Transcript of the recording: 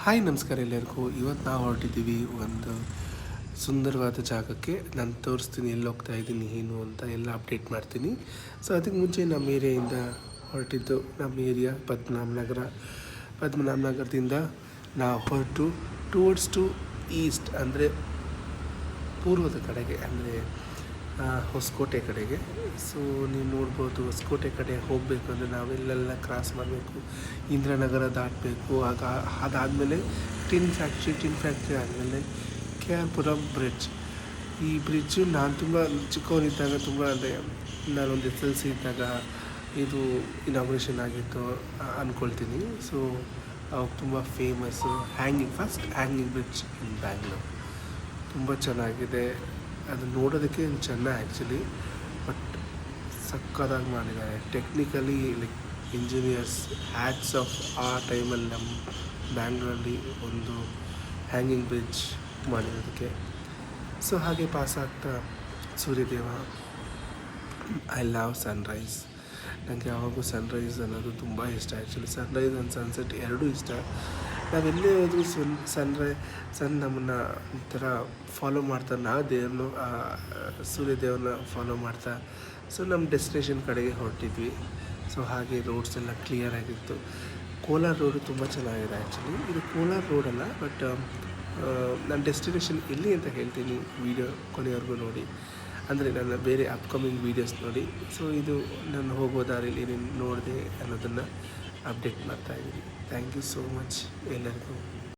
Hi ನಮಸ್ಕಾರ ಎಲ್ಲರಿಗೂ. ಇವತ್ತು ನಾವು ಹೊರಟಿದ್ದೀವಿ ಒಂದು ಸುಂದರವಾದ ಜಾಗಕ್ಕೆ. ನಾನು ತೋರಿಸ್ತೀನಿ ಎಲ್ಲಿ ಹೋಗ್ತಾ ಇದ್ದೀನಿ ಏನು ಅಂತ ಎಲ್ಲ ಅಪ್ಡೇಟ್ ಮಾಡ್ತೀನಿ. ಸೊ ಅದಕ್ಕೆ ಮುಂಚೆ ನಮ್ಮ ಏರಿಯಾಯಿಂದ ಹೊರಟಿದ್ದು, ನಮ್ಮ ಏರಿಯಾ ಪದ್ಮನಾಭನಗರದಿಂದ ನಾವು ಹೊರಟು ಟು ಈಸ್ಟ್ ಅಂದರೆ ಪೂರ್ವದ ಕಡೆಗೆ, ಅಂದರೆ ಹೊಸಕೋಟೆ ಕಡೆಗೆ. ಸೊ ನೀವು ನೋಡ್ಬೋದು, ಹೊಸಕೋಟೆ ಕಡೆ ಹೋಗಬೇಕು ಅಂದರೆ ನಾವೆಲ್ಲೆಲ್ಲ ಕ್ರಾಸ್ ಮಾಡಬೇಕು, ಇಂದ್ರನಗರ ದಾಟಬೇಕು. ಅದಾದಮೇಲೆ ಟಿನ್ ಫ್ಯಾಕ್ಟ್ರಿ ಆದಮೇಲೆ KR ಪುರಂ ಬ್ರಿಡ್ಜ್. ಈ ಬ್ರಿಡ್ಜು ನಾನು ತುಂಬ ಚಿಕ್ಕವನಿದ್ದಾಗ, ತುಂಬ ಅಂದರೆ ನಾನೊಂದು SLC ಇದ್ದಾಗ ಇದು ಇನಾಗ್ರೇಷನ್ ಆಗಿತ್ತು ಅಂದ್ಕೊಳ್ತೀನಿ. ಸೊ ಅವಾಗ ತುಂಬ ಫೇಮಸ್ಸು ಹ್ಯಾಂಗಿಂಗ್ ಬ್ರಿಡ್ಜ್ ಇನ್ ಬ್ಯಾಂಗ್ಳೂರ್. ತುಂಬ ಚೆನ್ನಾಗಿದೆ, ಅದು ನೋಡೋದಕ್ಕೆ ಚೆನ್ನ ಆ್ಯಕ್ಚುಲಿ, ಬಟ್ ಸಕ್ಕತ್ತಾಗಿ ಮಾಡಿದ್ದಾರೆ technically. Like engineers hats off. ಆ ಟೈಮಲ್ಲಿ ನಮ್ಮ ಬ್ಯಾಂಗ್ಳೂರಲ್ಲಿ ಒಂದು ಹ್ಯಾಂಗಿಂಗ್ ಬ್ರಿಡ್ಜ್ ಮಾಡಿರೋದಕ್ಕೆ. ಸೊ ಹಾಗೆ ಪಾಸ್ ಆಗ್ತಾ ಸೂರ್ಯದೇವ. I love Sunrise. ನನಗೆ ಯಾವಾಗೂ ಸನ್ರೈಸ್ ಅನ್ನೋದು ತುಂಬ ಇಷ್ಟ. ಆ್ಯಕ್ಚುಲಿ ಸನ್ರೈಸ್ ಆ್ಯಂಡ್ ಸನ್ಸೆಟ್ ಎರಡೂ ಇಷ್ಟ. ನಾವೆಲ್ಲೇ ಹೋದರೂ ಸನ್ ನಮ್ಮನ್ನು ಒಂಥರ ಫಾಲೋ ಮಾಡ್ತಾ, ನಾವು ಸೂರ್ಯದೇವನ ಫಾಲೋ ಮಾಡ್ತಾ ಸೊ ನಮ್ಮ ಡೆಸ್ಟಿನೇಷನ್ ಕಡೆಗೆ ಹೊರಟಿದ್ವಿ. ಸೊ ಹಾಗೆ ರೋಡ್ಸ್ ಎಲ್ಲ ಕ್ಲಿಯರ್ ಆಗಿತ್ತು. ಕೋಲಾರ ರೋಡು ತುಂಬ ಚೆನ್ನಾಗಿದೆ ಆ್ಯಕ್ಚುಲಿ. ಇದು ಕೋಲಾರ ರೋಡಲ್ಲ, ಬಟ್ ನನ್ನ ಡೆಸ್ಟಿನೇಷನ್ ಎಲ್ಲಿ ಅಂತ ಹೇಳ್ತೀನಿ. ವೀಡಿಯೋ ಕೊನೆಯವರೆಗೂ ನೋಡಿ, ಅಂದರೆ ನನ್ನ ಬೇರೆ ಅಪ್ಕಮಿಂಗ್ ವೀಡಿಯೋಸ್ ನೋಡಿ. ಸೊ ಇದು ನಾನು ಹೋಗೋ ದಾರಿಯಲ್ಲಿ ಏನೇನು ನೋಡಿದೆ ಅನ್ನೋದನ್ನು ಅಪ್ಡೇಟ್ ಮಾಡ್ತಾಯಿದ್ದೀನಿ. ಥ್ಯಾಂಕ್ ಯು ಸೋ ಮಚ್ ಎಲ್ಲರಿಗೂ.